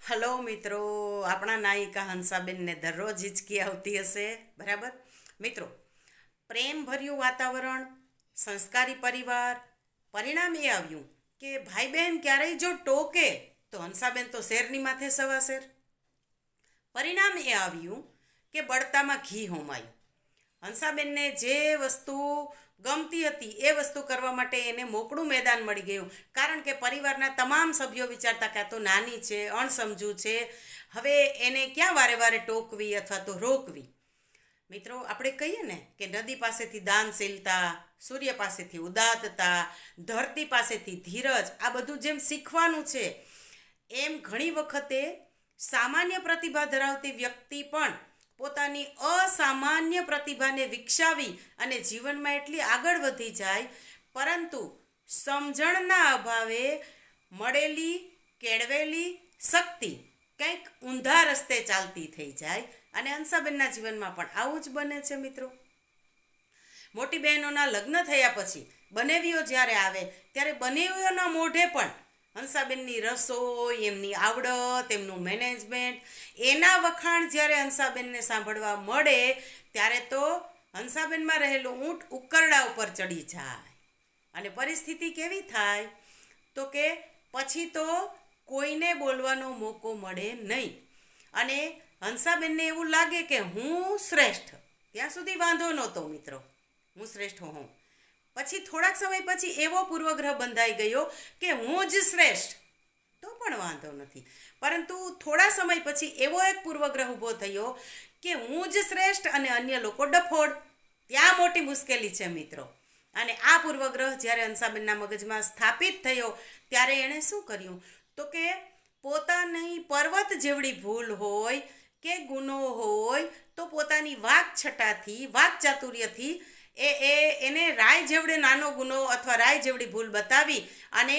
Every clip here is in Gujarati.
હલો મિત્રો, આપણા નાયિકા હંસાબેનને દરરોજ હિચકી આવતી હશે, બરાબર? મિત્રો, પ્રેમભર્યું વાતાવરણ, સંસ્કારી પરિવાર, પરિણામ એ આવ્યું કે ભાઈ બહેન ક્યારેય જો ટોકે તો હંસાબેન તો શેરની માથે સવાશેર. પરિણામ એ આવ્યું કે બળતામાં ઘી હોમાયું. હંસાબેનને જે વસ્તુ ગમતી હતી એ વસ્તુ કરવા માટે એને મોકળું મેદાન મળી ગયું, કારણ કે પરિવારના તમામ સભ્યો વિચારતા કે આ તો નાની છે, અણસમજુ છે, હવે એને ક્યાં વારે વારે ટોકવી અથવા તો રોકવી. મિત્રો, આપણે કહીએ ને કે નદી પાસેથી દાનશીલતા, સૂર્ય પાસેથી ઉદાત્તતા, ધરતી પાસેથી ધીરજ, આ બધું જેમ શીખવાનું છે, એમ ઘણી વખતે સામાન્ય પ્રતિભા ધરાવતી વ્યક્તિ પણ પોતાની અસામાન્ય પ્રતિભાને વિકસાવી અને જીવનમાં એટલી આગળ વધી જાય, પરંતુ સમજણના અભાવે મળેલી કેળવેલી શક્તિ કંઈક ઊંધા રસ્તે ચાલતી થઈ જાય. અને હંસાબેનના જીવનમાં પણ આવું જ બને છે મિત્રો. મોટી બહેનોના લગ્ન થયા પછી બનેવીઓ જ્યારે આવે ત્યારે બનેવીઓના મોઢે પણ હંસાબેનની રસોઈ, એમની આવડત, એમનું મેનેજમેન્ટ, એના વખાણ જ્યારે હંસાબેનને સાંભળવા મળે ત્યારે તો હંસાબેનમાં રહેલું ઊંટ ઉકરડા ઉપર ચડી જાય. અને પરિસ્થિતિ કેવી થાય તો કે પછી તો કોઈને બોલવાનો મોકો મળે નહીં. અને હંસાબેનને એવું લાગે કે હું શ્રેષ્ઠ. ત્યાં સુધી વાંધો નહોતો મિત્રો, હું શ્રેષ્ઠ હોઉં. પછી થોડાક સમય પછી એવો પૂર્વગ્રહ બંધાઈ ગયો કે હું જ શ્રેષ્ઠ, તો પણ વાંધો નથી. પરંતુ થોડા સમય પછી એવો એક પૂર્વગ્રહ ઊભો થયો કે હું જ શ્રેષ્ઠ અને અન્ય લોકો ડફોડ. ત્યાં મોટી મુશ્કેલી છે મિત્રો. અને આ પૂર્વગ્રહ જ્યારે હંસાબેનના મગજમાં સ્થાપિત થયો ત્યારે એણે શું કર્યું તો કે પોતાની પર્વત જેવડી ભૂલ હોય કે ગુનો હોય તો પોતાની વાકછટાથી, વાકચાતુર્યથી એને રાય જેવડે નાનો ગુનો અથવા રાય જેવડી ભૂલ બતાવી અને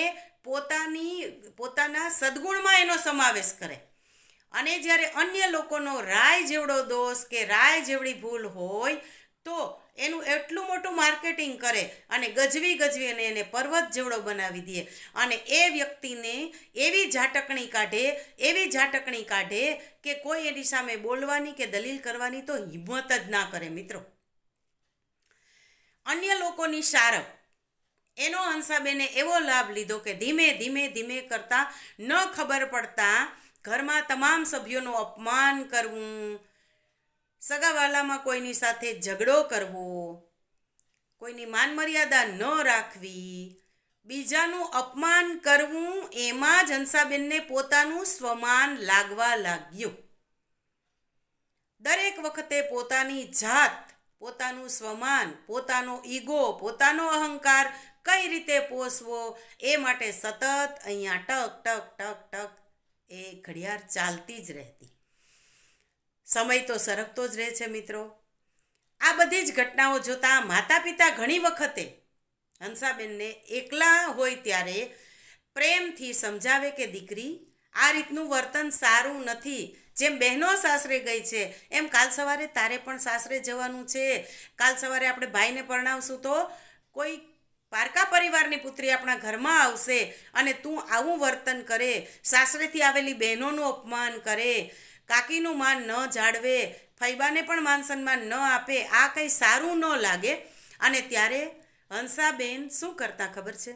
પોતાના સદગુણમાં એનો સમાવેશ કરે. અને જ્યારે અન્ય લોકોનો રાય જેવડો દોષ કે રાય જેવડી ભૂલ હોય તો એનું એટલું મોટું માર્કેટિંગ કરે અને ગજવી અને એને પર્વત જેવડો બનાવી દે. અને એ વ્યક્તિને એવી ઝાટકણી કાઢે કે કોઈ એની સામે બોલવાની કે દલીલ કરવાની તો હિંમત જ ના કરે મિત્રો. અન્ય લોકોની સારપ એનો હંસાબેને એવો લાભ લીધો કે ધીમે ધીમે કરતાં ન ખબર પડતા ઘરમાં તમામ સભ્યોનું અપમાન કરવું, સગાવાલામાં કોઈની સાથે ઝઘડો કરવો, કોઈની માન મર્યાદા ન રાખવી, બીજાનું અપમાન કરવું, એમાં જ હંસાબેનને પોતાનું સ્વમાન લાગવા લાગ્યું. દરેક વખતે પોતાની જાત, પોતાનું સ્વમાન, પોતાનો ઈગો, પોતાનો અહંકાર કઈ રીતે પોષવો એ માટે સતત અહીંયા ટક ટક ટક ટક એ ઘડિયાળ ચાલતી જ રહેતી. સમય તો સરકતો જ રહે છે મિત્રો. આ બધી જ ઘટનાઓ જોતા માતા પિતા ઘણી વખતે હંસાબેનને એકલા હોય ત્યારે પ્રેમથી સમજાવે કે દીકરી, આ રીતનું વર્તન સારું નથી. જેમ બહેનો સાસરે ગઈ છે એમ કાલ સવારે તારે પણ સાસરે જવાનું છે. કાલ સવારે આપણે ભાઈને પરણાવશું તો કોઈ પારકા પરિવારની પુત્રી આપણા ઘરમાં આવશે અને તું આવું વર્તન કરે, સાસરેથી આવેલી બહેનોનું અપમાન કરે, કાકીનું માન ન જાળવે, ફૈબાને પણ માન સન્માન ન આપે, આ કંઈ સારું ન લાગે. અને ત્યારે હંસાબેન શું કરતા ખબર છે?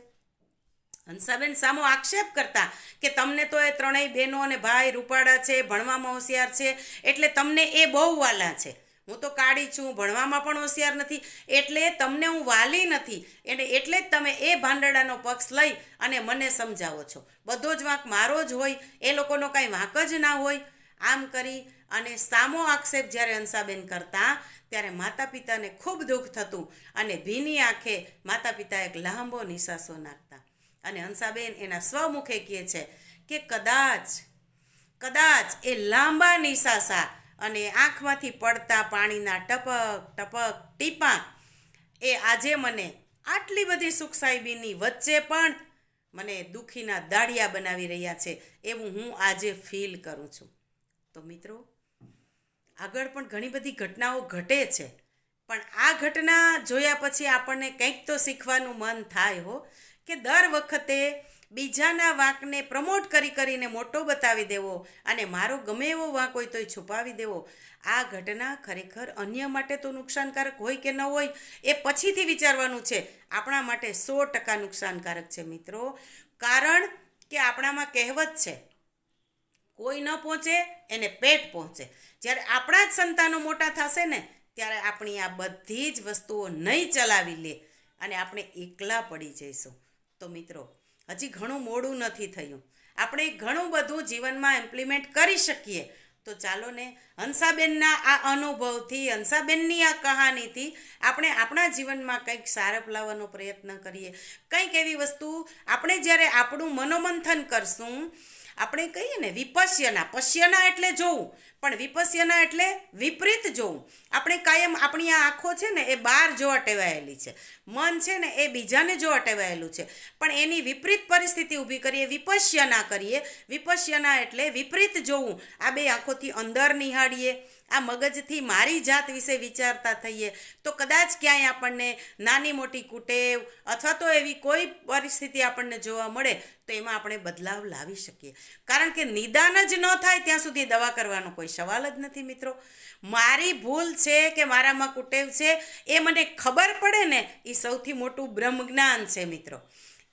હંસાબેન સામો આક્ષેપ કરતા કે તમને તો એ ત્રણેય બહેનો અને ભાઈ રૂપાળા છે, ભણવામાં હોશિયાર છે, એટલે તમને એ બહુ વાલા છે. હું તો કાળી છું, ભણવામાં પણ હોશિયાર નથી, એટલે તમને હું વાલી નથી. એટલે જ તમે એ ભાંડડાનો પક્ષ લઈ અને મને સમજાવો છો. બધો જ વાંક મારો જ હોય, એ લોકોનો કાંઈ વાંક જ ના હોય. આમ કરી અને સામો આક્ષેપ જ્યારે હંસાબેન કરતા ત્યારે માતા પિતાને ખૂબ દુઃખ થતું અને ભીની આંખે માતા પિતા એક લાંબો નિસાસો નાખતા. અને હંસાબેન એના સ્વમુખે કહે છે કે કદાચ એ લાંબા નિસાસા અને આંખમાંથી પડતા પાણીના ટપક ટપક ટીપાં એ આજે મને આટલી બધી સુખ સાહેબીની વચ્ચે પણ મને દુઃખીના દાળિયા બનાવી રહ્યા છે એવું હું આજે ફીલ કરું છું. તો મિત્રો, આગળ પણ ઘણી બધી ઘટનાઓ ઘટે છે, પણ આ ઘટના જોયા પછી આપણને કંઈક તો શીખવાનું મન થાય હો, કે દર વખતે બીજાના વાંકને પ્રમોટ કરીને મોટો બતાવી દેવો અને મારો ગમે એવો વાંક હોય તોય છુપાવી દેવો, આ ઘટના ખરેખર અન્ય માટે તો નુકસાનકારક હોય કે ન હોય એ પછીથી વિચારવાનું છે. આપણા માટે 100% નુકસાનકારક છે મિત્રો. કારણ કે આપણામાં કહેવત છે, કોઈ ન પહોંચે એને પેટ પહોંચે. જ્યારે આપણા જ સંતાનો મોટા થશે ને ત્યારે આપણી આ બધી જ વસ્તુઓ નહીં ચલાવી લે અને આપણે એકલા પડી જઈશું. તો મિત્રો, હજી ઘણું મોડું નથી થયું, આપણે ઘણું બધું જીવનમાં ઇમ્પ્લિમેન્ટ કરી શકીએ. તો ચાલો ને હંસાબેનના આ અનુભવથી, હંસાબેનની આ કહાનીથી આપણે આપણા જીવનમાં કંઈક સારપ લાવવાનો પ્રયત્ન કરીએ. કંઈક એવી વસ્તુ આપણે જ્યારે આપણું મનોમંથન કરશું, આપણે કહીએ ને વિપશ્યના, પશ્યના એટલે જોવું, પણ વિપશ્યના એટલે વિપરીત જોવું. આપણે કાયમ આપણી આ આંખો છે ને એ બહાર જોવા ટેવાયેલી છે, મન છે ને એ બીજાને જોવા ટેવાયેલું છે, પણ એની વિપરીત પરિસ્થિતિ ઊભી કરીએ, વિપશ્યના કરીએ. વિપશ્યના એટલે વિપરીત જોવું. આ બે આંખોથી અંદર નિહાળીએ, આ મગજથી મારી જાત વિશે વિચારતા થઈએ, તો કદાચ ક્યાંય આપણને નાની મોટી કુટેવ અથવા તો એવી કોઈ પરિસ્થિતિ આપણને જોવા મળે તો એમાં આપણે બદલાવ લાવી શકીએ. કારણ કે નિદાન જ ન થાય ત્યાં સુધી દવા કરવાનો કોઈ સવાલ જ નથી મિત્રો. મારી ભૂલ છે કે મારામાં કુટેવ છે એ મને ખબર પડે ને એ સૌથી મોટું બ્રહ્મજ્ઞાન છે મિત્રો.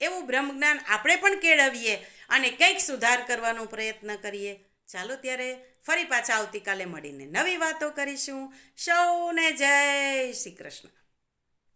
એવું બ્રહ્મજ્ઞાન આપણે પણ કેળવીએ અને કંઈક સુધાર કરવાનો પ્રયત્ન કરીએ. ચાલો ત્યારે ફરી પાછા આવતીકાલે મળીને નવી વાતો કરીશું. સૌને જય શ્રી કૃષ્ણ.